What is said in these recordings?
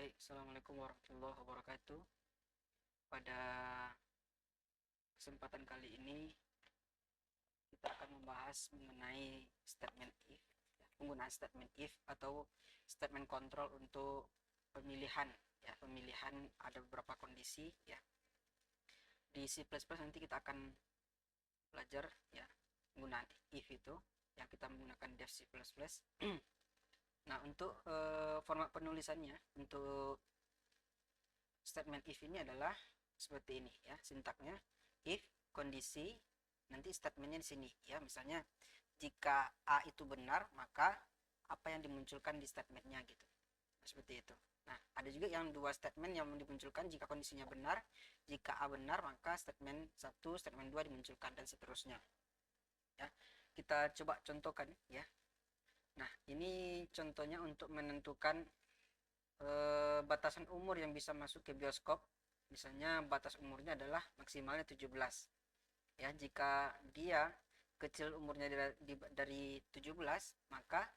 Baik, Assalamualaikum warahmatullahi wabarakatuh. Pada kesempatan kali ini kita akan membahas mengenai statement if, ya, penggunaan statement if atau statement control untuk pemilihan. Ya, pemilihan ada beberapa kondisi. Ya, di C++ nanti kita akan belajar ya penggunaan if itu. Ya, kita menggunakan def C++. Nah, untuk format penulisannya untuk statement if ini adalah seperti ini ya sintaknya. If kondisi, nanti statementnya di sini ya, misalnya jika A itu benar maka apa yang dimunculkan di statementnya gitu. Nah, seperti itu. Nah, ada juga yang dua statement yang dimunculkan jika kondisinya benar. Jika A benar maka statement 1, statement 2 dimunculkan dan seterusnya ya. Kita coba contohkan ya. Nah, ini contohnya untuk menentukan batasan umur yang bisa masuk ke bioskop. Misalnya batas umurnya adalah maksimalnya 17 ya. Jika dia kecil umurnya dari 17, maka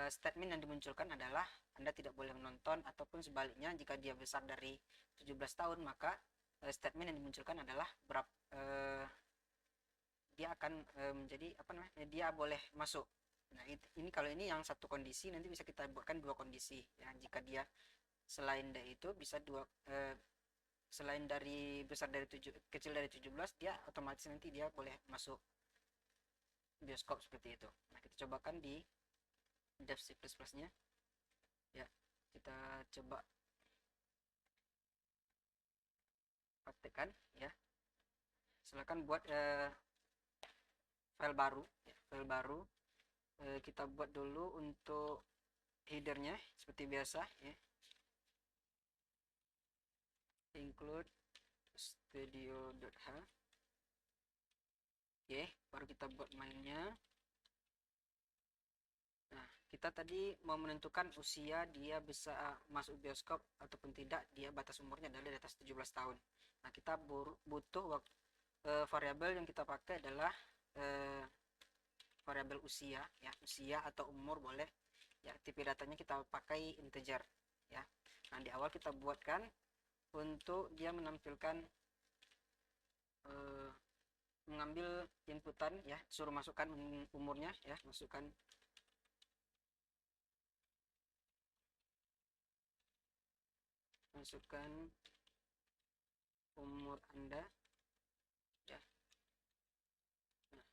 statement yang dimunculkan adalah Anda tidak boleh menonton, ataupun sebaliknya jika dia besar dari 17 tahun maka statement yang dimunculkan adalah dia akan menjadi apa namanya, dia boleh masuk. Nah, ini kalau ini yang satu kondisi, nanti bisa kita buatkan dua kondisi ya. Jika dia selain dari itu bisa selain dari besar dari kecil dari 17, dia otomatis nanti dia boleh masuk bioskop seperti itu. Nah, kita cobakan di dev C++ nya ya. Kita coba praktekkan ya. Silakan buat file baru ya. File baru kita buat dulu untuk headernya seperti biasa ya. Include studio.h. Oke, baru kita buat mainnya. Nah, kita tadi mau menentukan usia dia bisa masuk bioskop ataupun tidak. Dia batas umurnya adalah di atas 17 tahun. Nah, kita butuh variabel yang kita pakai adalah variabel usia ya. Usia atau umur boleh ya. Tipe datanya kita pakai integer ya. Nah, di awal kita buatkan untuk dia menampilkan mengambil inputan ya, suruh masukkan umurnya ya, masukkan umur Anda ya. Nah,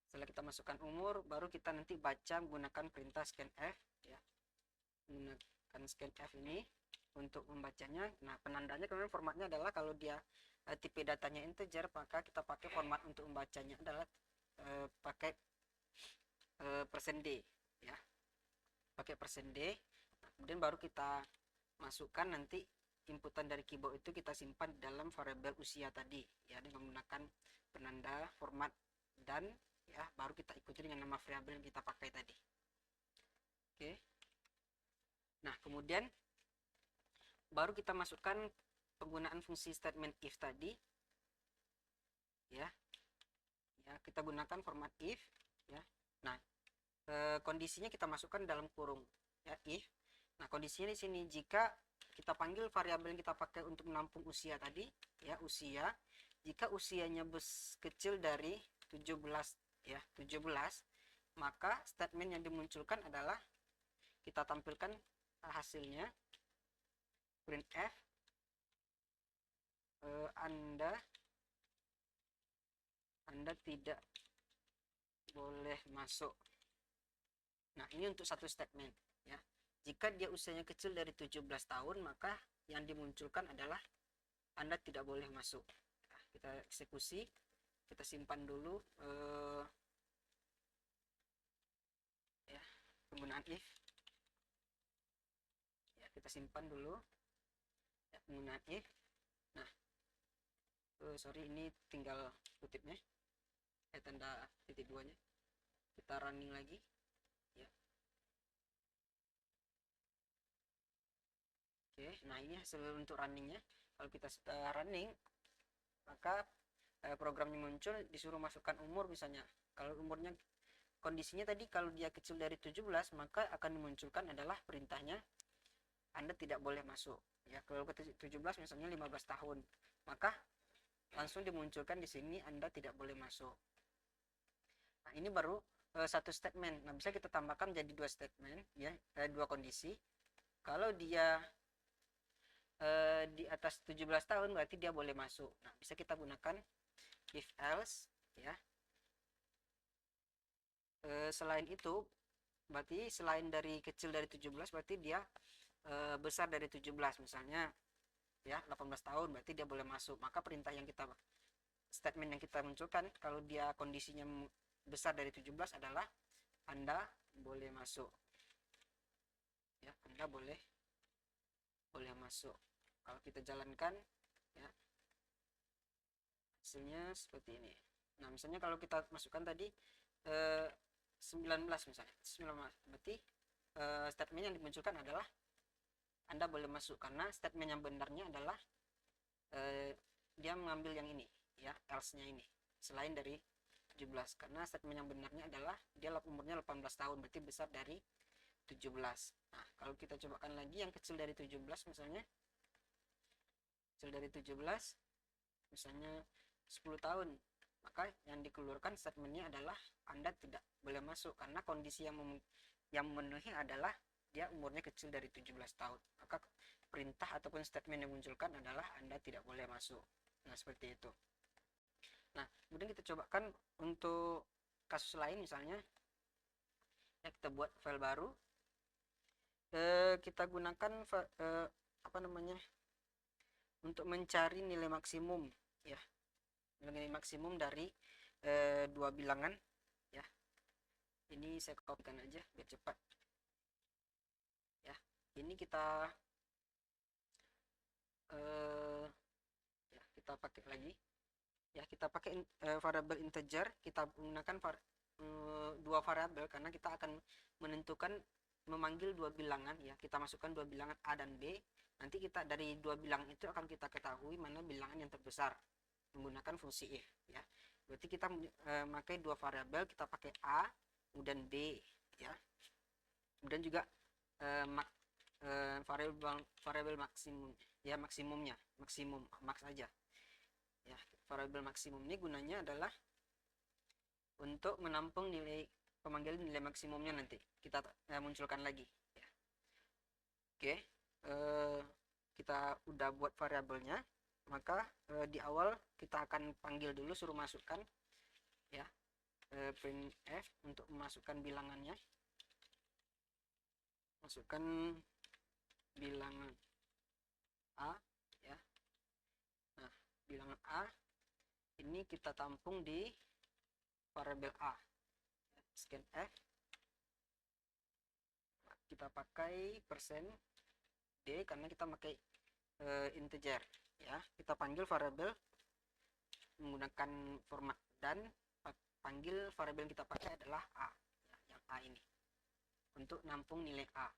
setelah kita masukkan umur, baru kita nanti baca menggunakan perintah scanf ya. Menggunakan scanf ini untuk membacanya. Nah, penandanya kemudian formatnya adalah kalau dia tipe datanya integer, maka kita pakai format untuk membacanya adalah pakai %d ya. Pakai %d. Nah, kemudian baru kita masukkan nanti inputan dari keyboard itu kita simpan dalam variabel usia tadi ya, dengan menggunakan penanda format dan ya, baru kita ikuti dengan nama variabel yang kita pakai tadi. Oke. Nah, kemudian baru kita masukkan penggunaan fungsi statement if tadi ya. Ya, kita gunakan format if ya. Nah, kondisinya kita masukkan dalam kurung ya, if. Nah, kondisinya di sini jika kita panggil variabel yang kita pakai untuk menampung usia tadi ya, usia, jika usianya kecil dari 17 ya, 17, maka statement yang dimunculkan adalah kita tampilkan hasilnya printf Anda tidak boleh masuk. Nah, ini untuk satu statement ya. Jika dia usianya kecil dari 17 tahun, maka yang dimunculkan adalah Anda tidak boleh masuk. Nah, kita eksekusi, kita simpan dulu ya, penggunaan if ya, kita simpan dulu ya, penggunaan if. Nah, sorry, ini tinggal kutipnya tanda titik duanya. Kita running lagi ya. Oke, nah ini hasil untuk runningnya. Kalau kita sudah running, maka programnya muncul, disuruh masukkan umur misalnya. Kalau umurnya, kondisinya tadi kalau dia kecil dari 17, maka akan dimunculkan adalah perintahnya Anda tidak boleh masuk. Ya, kalau ke 17 misalnya 15 tahun, maka langsung dimunculkan di sini Anda tidak boleh masuk. Nah, ini baru satu statement. Nah, bisa kita tambahkan jadi dua statement, ya, dua kondisi. Kalau dia di atas 17 tahun berarti dia boleh masuk. Nah, bisa kita gunakan if else, ya. Selain itu, berarti selain dari kecil dari 17 berarti dia besar dari 17, misalnya ya 18 tahun berarti dia boleh masuk. Maka perintah yang kita statement yang kita munculkan kalau dia kondisinya besar dari 17 adalah Anda boleh masuk. Ya, Anda boleh masuk. Kalau kita jalankan, ya, hasilnya seperti ini. Nah, misalnya kalau kita masukkan tadi 19 misalnya, 19, berarti statement yang dimunculkan adalah Anda boleh masuk, karena statement yang benarnya adalah dia mengambil yang ini, ya, else-nya ini, selain dari 17, karena statement yang benarnya adalah dia umurnya 18 tahun, berarti besar dari 17. Nah, kalau kita cobakan lagi yang kecil dari 17 misalnya, kecil dari 17 misalnya 10 tahun, maka yang dikeluarkan statementnya adalah Anda tidak boleh masuk, karena kondisi yang memenuhi adalah dia umurnya kecil dari 17 tahun. Maka perintah ataupun statement yang dimunculkan adalah Anda tidak boleh masuk. Nah, seperti itu. Nah, kemudian kita cobakan untuk kasus lain, misalnya ya, kita buat file baru, kita gunakan apa namanya, untuk mencari nilai maksimum, ya, nilai maksimum dari dua bilangan, ya. Ini saya kopikan aja biar cepat, ya. Ini kita ya, kita pakai lagi, ya, kita pakai variabel integer. Kita menggunakan dua variabel karena kita akan menentukan memanggil dua bilangan, ya. Kita masukkan dua bilangan A dan B. Nanti kita dari dua bilangan itu akan kita ketahui mana bilangan yang terbesar menggunakan fungsi if, ya. Berarti kita memakai dua variabel, kita pakai A kemudian B, ya. Kemudian juga variabel maksimum, ya, maksimumnya, maksimum max aja, ya. Variabel maksimum ini gunanya adalah untuk menampung nilai pemanggilan nilai maksimumnya, nanti kita munculkan lagi, ya. Oke, kita udah buat variabelnya, maka di awal kita akan panggil dulu, suruh masukkan, ya, printf untuk memasukkan bilangannya. Masukkan bilangan A, ya. Nah, bilangan A ini kita tampung di variabel A. Scan F, kita pakai persen %D karena kita pakai integer, ya. Kita panggil variabel menggunakan format dan panggil variabel yang kita pakai adalah A, ya, yang A ini, untuk nampung nilai A.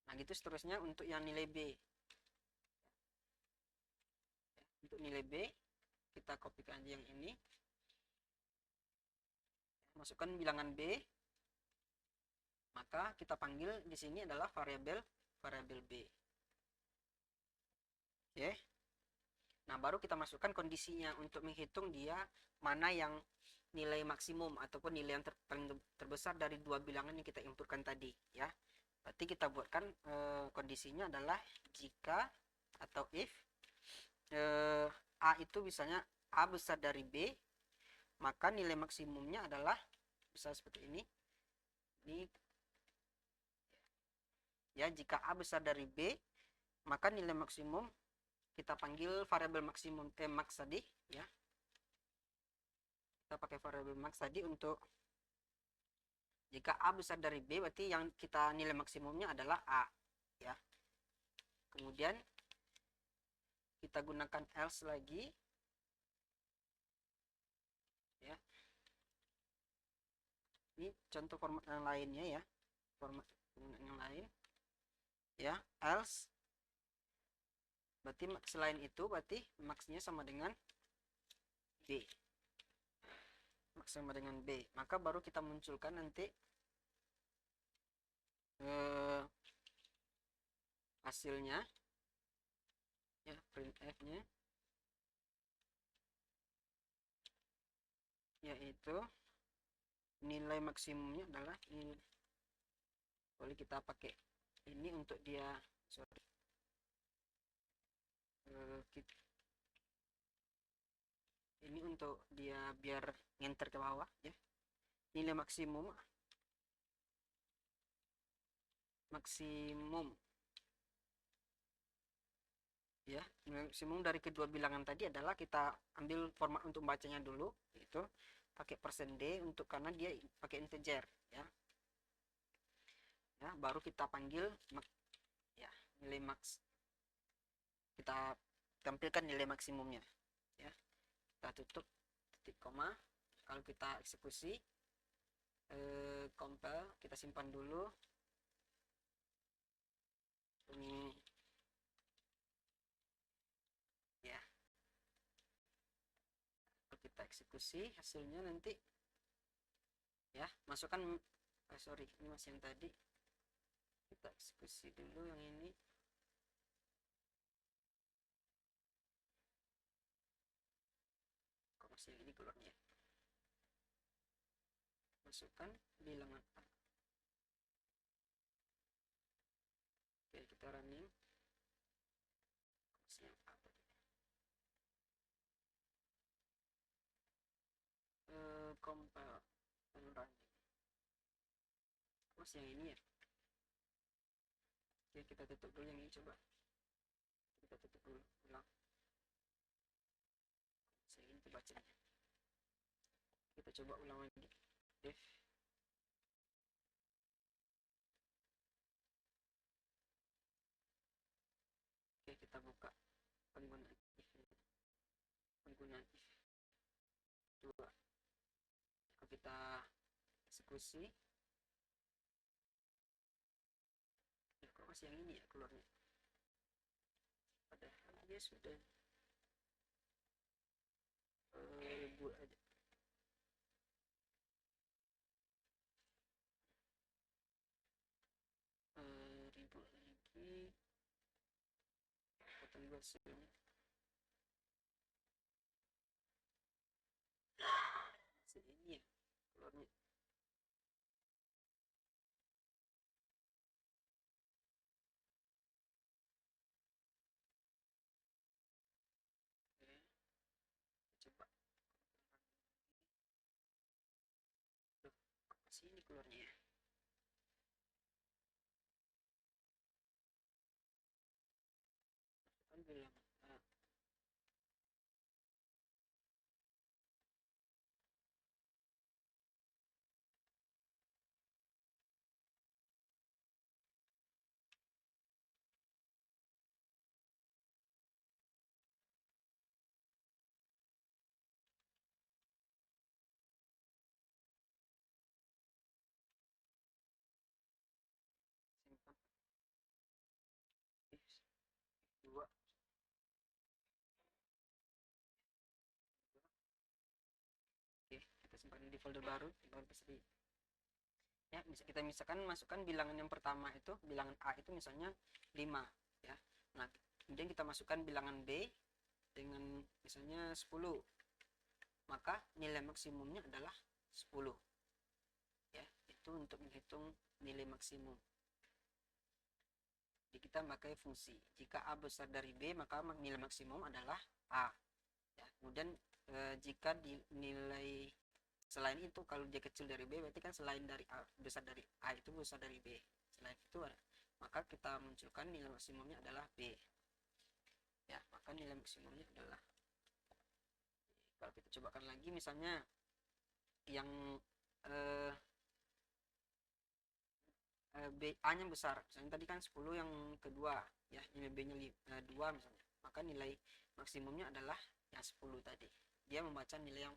Nah, gitu seterusnya untuk yang nilai B. Untuk nilai B kita kopikan aja yang ini, masukkan bilangan B, maka kita panggil di sini adalah variabel B. Oke. Nah, baru kita masukkan kondisinya untuk menghitung dia mana yang nilai maksimum ataupun nilai yang paling terbesar dari dua bilangan yang kita inputkan tadi, ya. Berarti kita buatkan kondisinya adalah jika atau if A itu misalnya A besar dari B, maka nilai maksimumnya adalah bisa seperti ini. Ini, ya, jika A besar dari B, maka nilai maksimum kita panggil variabel maksimum max tadi, ya. Kita pakai variabel max tadi untuk jika A besar dari B, berarti yang kita nilai maksimumnya adalah A, ya. Kemudian kita gunakan else lagi, ya. Ini contoh format yang lainnya, ya, format yang lain, ya. Else berarti selain itu berarti maxnya sama dengan B, max sama dengan B, maka baru kita munculkan nanti hasilnya, ya, printf-nya yaitu nilai maksimumnya adalah ini. Boleh kita pakai ini untuk dia, sorry, ini untuk dia biar ngenter ke bawah ya. Nilai maksimum ya, maksimum dari kedua bilangan tadi adalah kita ambil format untuk bacanya dulu, itu pakai %d untuk karena dia pakai integer ya. Ya, baru kita panggil ya nilai max, kita tampilkan nilai maksimumnya ya. Kita tutup titik koma. Kalau kita eksekusi, compile, kita simpan dulu ini ya. Kalau kita eksekusi hasilnya nanti ya, masukkan sorry, ini masih yang tadi, kita eksekusi dulu yang ini. Kok masih yang ini keluarnya? Masukkan bilangan A. Oke, kita running. Masih yang A tadi. Compile and running. Masih yang ini ya. Oke, kita tutup dulu yang ini, coba kita tutup dulu, ulang. Masih ini tuh bacanya. Kita coba ulang lagi. Def. Oke, kita buka penggunaan if. Penggunaan if 2. Kalau kita eksekusi, ya, kok masih yang ini ya keluarnya, padahal dia sudah buat aja. Ribut lagi, potong hasilnya. Ini ya keluarnya. Oke, coba. Loh, kok sini keluarnya ya? Kan bilang simpan if 2. Oke, kita simpan di folder baru seri. Ya, bisa kita misalkan masukkan bilangan yang pertama itu, bilangan A itu misalnya 5 ya. Nah, kemudian kita masukkan bilangan B dengan misalnya 10. Maka nilai maksimumnya adalah 10. Ya, itu untuk menghitung nilai maksimum. Jadi kita pakai fungsi jika A besar dari B, maka nilai maksimum adalah A. Ya, kemudian jika nilai selain itu, kalau dia kecil dari B, berarti kan selain dari A, besar dari A itu besar dari B. Selain itu, maka kita munculkan nilai maksimumnya adalah B. Ya, maka nilai maksimumnya adalah, kalau kita cobakan lagi misalnya yang A-nya besar, misalnya tadi kan 10 yang kedua ya, nilai B-nya 2 misalnya, maka nilai maksimumnya adalah yang 10 tadi. Dia membaca nilai yang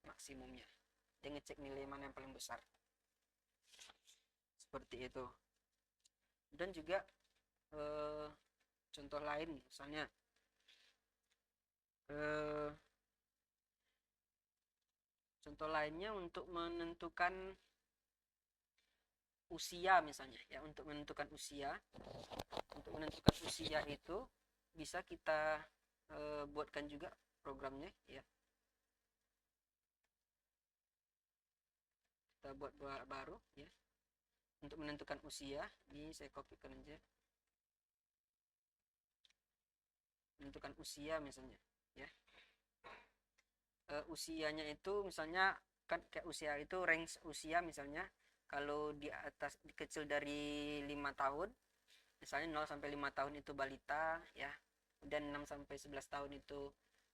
maksimumnya, dia ngecek nilai mana yang paling besar, seperti itu. Dan juga contoh lain misalnya contoh lainnya untuk menentukan usia misalnya ya, untuk menentukan usia Untuk menentukan usia itu bisa kita buatkan juga programnya ya. Kita buat baru ya. Untuk menentukan usia, ini saya kopikan aja. Menentukan usia misalnya ya. Usianya itu misalnya kan kayak usia itu range usia misalnya kalau di atas kecil dari 5 tahun misalnya 0 sampai 5 tahun itu balita ya, dan 6 sampai 11 tahun itu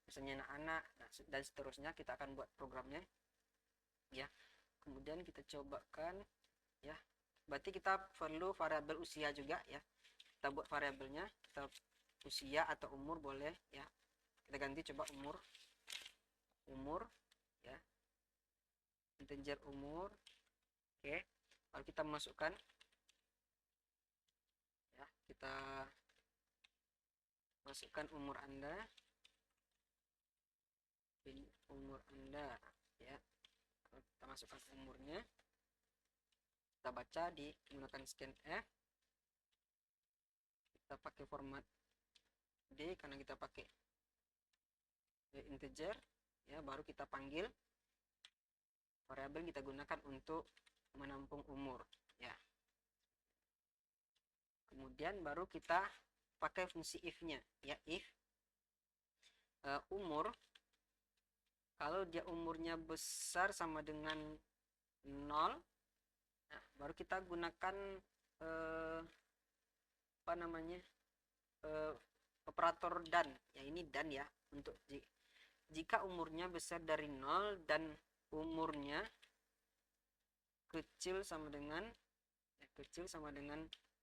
misalnya anak-anak, dan seterusnya kita akan buat programnya ya. Kemudian kita cobakan ya, berarti kita perlu variabel usia juga ya. Kita buat variabelnya, kita usia atau umur boleh ya, kita ganti coba umur ya, integer umur. Oke, lalu kita masukkan ya, kita masukkan umur Anda, ini umur Anda ya. Kalau kita masukkan umurnya, kita baca di menggunakan scanf, kita pakai format D karena kita pakai integer ya, baru kita panggil variabel kita gunakan untuk menampung umur ya. Kemudian baru kita pakai fungsi if-nya ya, if umur, kalau dia umurnya besar sama dengan 0, nah, baru kita gunakan apa namanya operator dan ya, ini dan ya, untuk jika umurnya besar dari 0 dan umurnya kecil sama dengan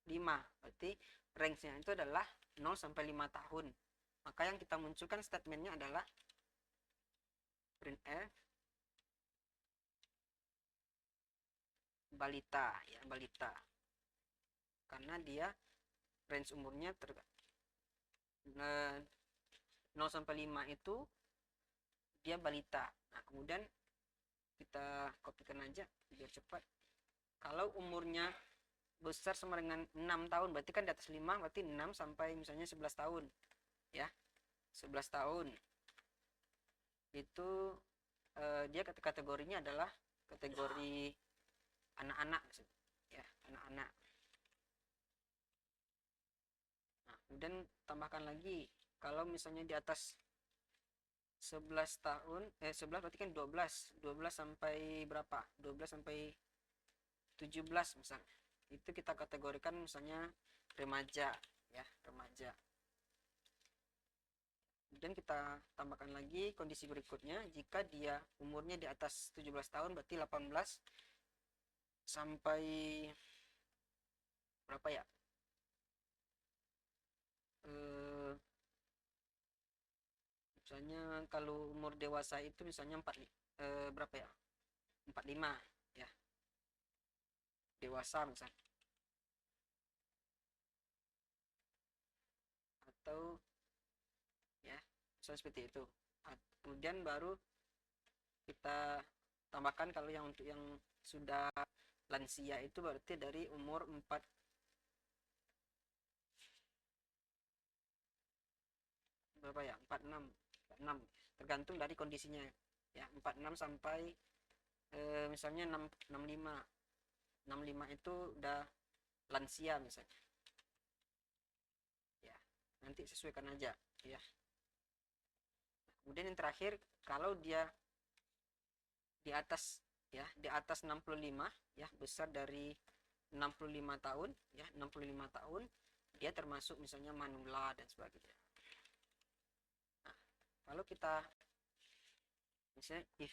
5, berarti range-nya itu adalah 0 sampai 5 tahun. Maka yang kita munculkan statementnya adalah printf balita ya, balita, karena dia range umurnya 0 sampai 5 itu dia balita. Nah, kemudian kita kopikan aja biar cepat. Kalau umurnya besar sama dengan 6 tahun, berarti kan di atas 5, berarti 6 sampai misalnya 11 tahun ya. 11 tahun itu dia kategorinya adalah kategori anak-anak ya, anak-anak. Nah, kemudian tambahkan lagi kalau misalnya di atas 11 tahun 11 berarti kan 12 sampai berapa, 12 sampai 17 misalnya, itu kita kategorikan misalnya remaja ya, remaja. Kemudian kita tambahkan lagi kondisi berikutnya, jika dia umurnya di atas 17 tahun berarti 18 sampai berapa ya, misalnya kalau umur dewasa itu misalnya berapa ya, 45 ya, dewasa misalnya, atau ya misalnya seperti itu. Kemudian baru kita tambahkan kalau yang untuk yang sudah lansia itu berarti dari umur 4 berapa ya, 46 tergantung dari kondisinya ya, 46 sampai misalnya 65 itu udah lansia misalnya ya, nanti sesuaikan aja ya. Kemudian yang terakhir, kalau dia di atas ya, di atas 65 ya, besar dari 65 tahun ya, 65 tahun dia termasuk misalnya manula dan sebagainya. Nah, kalau kita misalnya if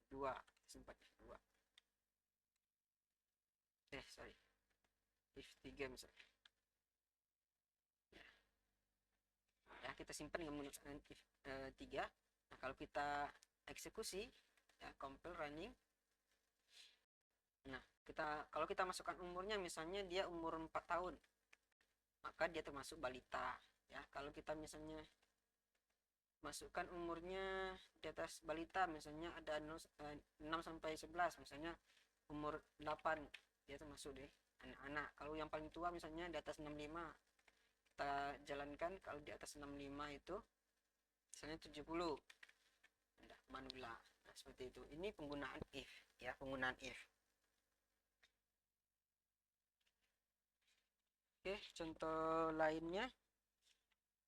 2 sempat if 2 if 3 misalnya ya, kita simpan dengan menggunakan if 3. Nah, kalau kita eksekusi ya, compile running, nah kalau kita masukkan umurnya misalnya dia umur 4 tahun, maka dia termasuk balita ya. Kalau kita misalnya masukkan umurnya di atas balita, misalnya ada 6 sampai 11, misalnya umur 8, dia termasuk deh anak-anak. Kalau yang paling tua misalnya di atas 65, kita jalankan. Kalau di atas 65 itu misalnya 70, nah, manula. Nah, seperti itu. Ini penggunaan if, ya, penggunaan if. Oke, contoh lainnya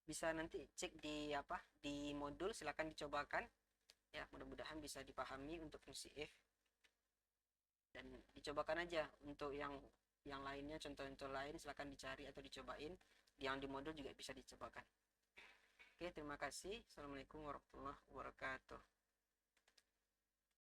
bisa nanti cek di apa, di modul, silakan dicobakan ya, mudah-mudahan bisa dipahami untuk fungsi if, dan dicobakan aja untuk yang lainnya, contoh-contoh lain silakan dicari atau dicobain, yang di modul juga bisa dicobakan. Oke, terima kasih. Assalamualaikum warahmatullahi wabarakatuh.